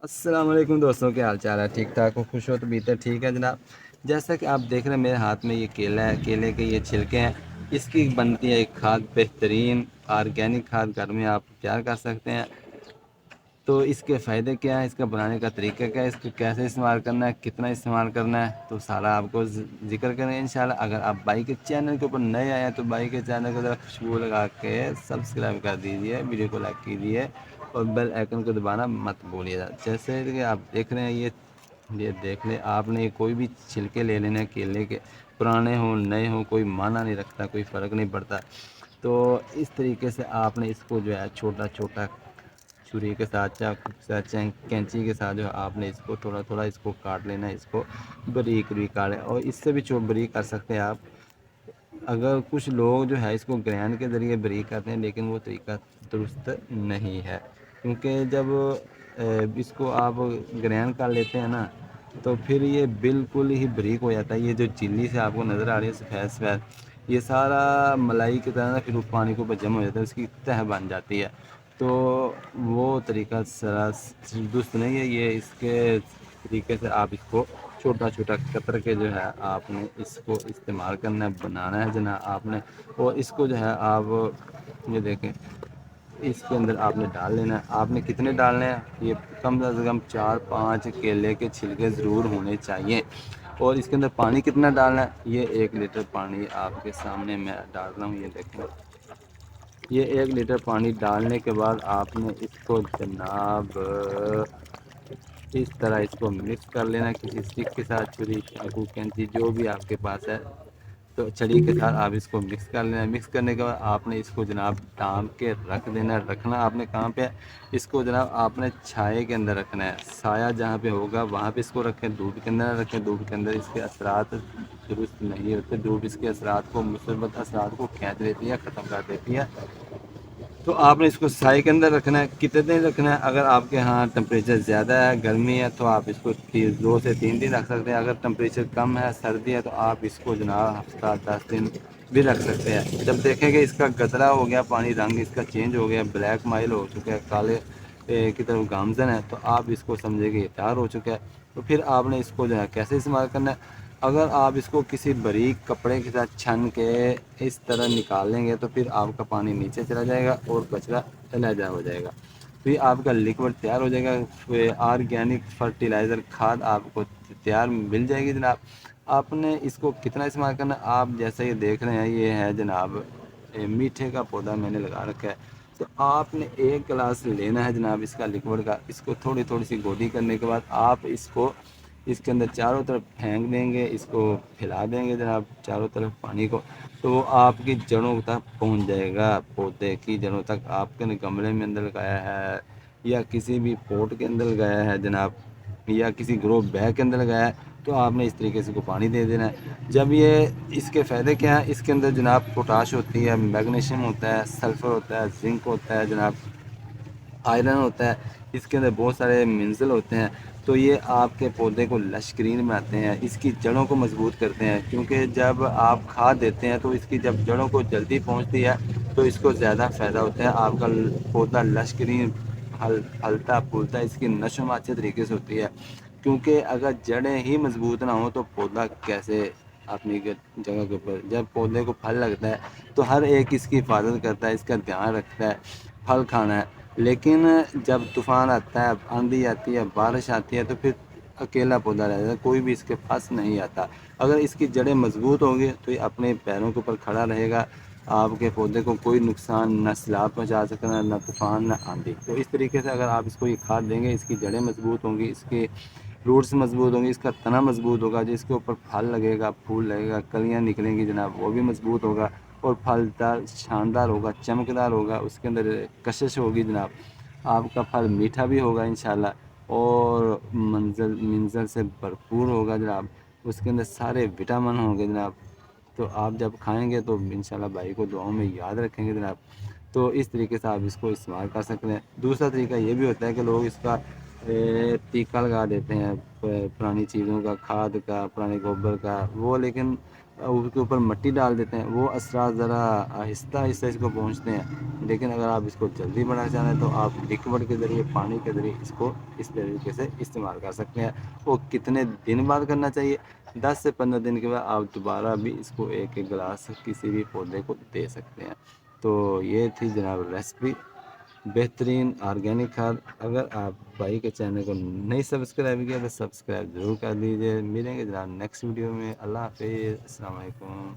السلام علیکم دوستوں، کیا حال چال ہے؟ ٹھیک ٹھاک ہو؟ خوش ہو تو بیتے ٹھیک ہے جناب۔ جیسا کہ آپ دیکھ رہے ہیں میرے ہاتھ میں یہ کیلا ہے، کیلے کے یہ چھلکے ہیں، اس کی بنتی ہے ایک کھاد، بہترین آرگینک کھاد گھر میں آپ تیار کر سکتے ہیں۔ تو اس کے فائدے کیا ہیں، اس کا بنانے کا طریقہ کیا ہے، اس کو کیسے استعمال کرنا ہے، کتنا استعمال کرنا ہے، تو سارا آپ کو ذکر کریں انشاءاللہ۔ اگر آپ بھائی کے چینل کے اوپر نئے آئے ہیں تو بھائی کے چینل کو ذرا خوشبو لگا کے سبسکرائب کر دیجیے، ویڈیو کو لائک کیجیے اور بیل آئیکن کو دبانا مت بھولیے گا۔ جیسے کہ آپ دیکھ رہے ہیں یہ دیکھ لیں، آپ نے کوئی بھی چھلکے لے لینے کیلے کے، پرانے ہوں نئے ہوں کوئی معنی نہیں رکھتا، کوئی فرق نہیں پڑتا۔ تو اس طریقے سے آپ نے اس کو جو ہے چھوٹا چھوٹا چھری کے ساتھ چاقو کے ساتھ کینچی کے ساتھ جو ہے آپ نے اس کو تھوڑا تھوڑا اس کو کاٹ لینا ہے، اس کو باریک باریک کاٹیں، اور اس سے بھی باریک کر سکتے ہیں آپ۔ اگر کچھ لوگ جو ہے اس کو گرینڈ کے ذریعے باریک کرتے ہیں، لیکن وہ طریقہ درست نہیں ہے، کیونکہ جب اس کو آپ گرینڈ کر لیتے ہیں نا تو پھر یہ بالکل ہی باریک ہو جاتا ہے۔ یہ جو جلی سے آپ کو نظر آ رہی ہے سفید سفید، یہ سارا ملائی کی طرح پھر وہ پانی کو جمع ہو جاتا ہے، اس کی تہ بن جاتی ہے۔ تو وہ طریقہ درست نہیں ہے یہ۔ اس کے طریقے سے آپ اس کو چھوٹا چھوٹا قطر کے جو ہے آپ نے اس کو استعمال کرنا ہے، بنانا ہے جناب آپ نے، اور اس کو جو ہے آپ یہ دیکھیں اس کے اندر آپ نے ڈال لینا ہے۔ آپ نے کتنے ڈالنے ہیں، یہ کم از کم 4-5 کیلے کے چھلکے ضرور ہونے چاہیے۔ اور اس کے اندر پانی کتنا ڈالنا ہے، یہ 1 لیٹر پانی آپ کے سامنے میں ڈال رہا ہوں، یہ دیکھیں۔ یہ 1 لیٹر پانی ڈالنے کے بعد آپ نے اس کو جناب اس طرح اس کو مکس کر لینا کسی اسٹک کے ساتھ، چھری چاقو کینچی جو بھی آپ کے پاس ہے، تو چھڑی کے ساتھ آپ اس کو مکس کر لینا۔ مکس کرنے کے بعد آپ نے اس کو جناب ڈھانپ کے رکھ دینا۔ رکھنا آپ نے کہاں پہ، اس کو جناب آپ نے چھائے کے اندر رکھنا ہے، سایہ جہاں پہ ہوگا وہاں پہ اس کو رکھیں، دھوپ کے اندر نہ رکھیں۔ دھوپ کے اندر اس کے اثرات درست نہیں ہوتے، دھوپ اس کے اثرات کو، مثبت اثرات کو کھینچ لیتی ہے، ختم کر دیتی ہے۔ تو آپ نے اس کو سائے کے اندر رکھنا ہے۔ کتنے دن رکھنا ہے، اگر آپ کے ہاں ٹمپریچر زیادہ ہے، گرمی ہے، تو آپ اس کو 2 سے 3 دن رکھ سکتے ہیں۔ اگر ٹمپریچر کم ہے، سردی ہے، تو آپ اس کو جناب ہفتہ 10 دن بھی رکھ سکتے ہیں۔ جب دیکھیں گے اس کا گدرا ہو گیا، پانی رنگ اس کا چینج ہو گیا، بلیک مائل ہو چکا ہے، کالے کی طرف گامزن ہے، تو آپ اس کو سمجھے کہ یہ تیار ہو چکا ہے۔ تو پھر آپ نے اس کو جو ہے کیسے استعمال کرنا ہے، اگر آپ اس کو کسی باریک کپڑے کے ساتھ چھن کے اس طرح نکال لیں گے تو پھر آپ کا پانی نیچے چلا جائے گا اور کچرا علیحدہ ہو جائے گا، پھر آپ کا لیکوڈ تیار ہو جائے گا، آرگینک فرٹیلائزر کھاد آپ کو تیار مل جائے گی جناب۔ آپ نے اس کو کتنا استعمال کرنا، آپ جیسے یہ دیکھ رہے ہیں، یہ ہے جناب میٹھے کا پودا میں نے لگا رکھا ہے، تو آپ نے 1 گلاس لینا ہے جناب اس کا لیکوڈ کا۔ اس کو تھوڑی تھوڑی سی گولی کرنے کے بعد آپ اس کو اس کے اندر چاروں طرف پھینک دیں گے، اس کو پھیلا دیں گے جناب چاروں طرف پانی کو، تو وہ آپ کی جڑوں تک پہنچ جائے گا، پودے کی جڑوں تک۔ آپ کے گملے میں اندر لگایا ہے یا کسی بھی پوٹ کے اندر لگایا ہے جناب، یا کسی گرو بیگ کے اندر لگایا ہے، تو آپ نے اس طریقے سے کو پانی دے دینا ہے۔ جب یہ اس کے فائدے کیا ہیں، اس کے اندر جناب پوٹاش ہوتی ہے، میگنیشیم ہوتا ہے، سلفر ہوتا ہے، زنک ہوتا ہے جناب، آئرن ہوتا ہے، اس کے اندر بہت سارے منرل ہوتے ہیں، تو یہ آپ کے پودے کو لشکرین بناتے ہیں، اس کی جڑوں کو مضبوط کرتے ہیں، کیونکہ جب آپ کھاد دیتے ہیں تو اس کی جب جڑوں کو جلدی پہنچتی ہے تو اس کو زیادہ فائدہ ہوتا ہے، آپ کا پودا لشکرین پھلتا پھولتا ہے، اس کی نشو و نما اچھے طریقے سے ہوتی ہے، کیونکہ اگر جڑیں ہی مضبوط نہ ہوں تو پودا کیسے اپنی جگہ کے اوپر، جب پودے کو پھل لگتا ہے تو ہر ایک اس کی حفاظت کرتا ہے، اس کا دھیان رکھتا ہے، پھل کھانا ہے، لیکن جب طوفان آتا ہے، آندھی آتی ہے، بارش آتی ہے، تو پھر اکیلا پودا رہ جاتا ہے، کوئی بھی اس کے پاس نہیں آتا۔ اگر اس کی جڑیں مضبوط ہوں گی تو یہ اپنے پیروں کے اوپر کھڑا رہے گا، آپ کے پودے کو کوئی نقصان نہ سیلاب پہنچا سکتا، نہ طوفان نہ آندھی۔ تو اس طریقے سے اگر آپ اس کو یہ کھاد دیں گے، اس کی جڑیں مضبوط ہوں گی، اس کے روٹس مضبوط ہوں گی، اس کا تنا مضبوط ہوگا، جس کے اوپر پھل لگے گا، پھول لگے گا، کلیاں نکلیں گی جناب، وہ بھی مضبوط ہوگا اور پھلدار شاندار ہوگا، چمکدار ہوگا، اس کے اندر کشش ہوگی جناب، آپ کا پھل میٹھا بھی ہوگا انشاءاللہ اور منظر سے بھرپور ہوگا جناب، اس کے اندر سارے وٹامن ہوں گے جناب۔ تو آپ جب کھائیں گے تو انشاءاللہ بھائی کو دعاؤں میں یاد رکھیں گے جناب۔ تو اس طریقے سے آپ اس کو استعمال کر سکتے ہیں۔ دوسرا طریقہ یہ بھی ہوتا ہے کہ لوگ اس کا ٹیکہ لگا دیتے ہیں پرانی چیزوں کا، کھاد کا، پرانے گوبر کا، وہ لیکن اس کے اوپر مٹی ڈال دیتے ہیں، وہ اثرات ذرا آہستہ آہستہ اس کو پہنچتے ہیں. لیکن اگر آپ اس کو جلدی بڑھانا چاہ رہے ہیں تو آپ لکوڈ کے ذریعے، پانی کے ذریعے اس کو اس طریقے سے استعمال کر سکتے ہیں. وہ کتنے دن بعد کرنا چاہیے؟ 10 سے 15 دن کے بعد آپ دوبارہ بھی اس کو ایک ایک گلاس کسی بھی پودے کو دے سکتے ہیں. تو یہ تھی جناب ریسپی بہترین آرگینک کھاد. اگر آپ بھائی کے چینل کو نہیں سبسکرائب کیا تو سبسکرائب ضرور کر دیجیے. ملیں گے جناب نیکسٹ ویڈیو میں. اللہ حافظ، السلام علیکم.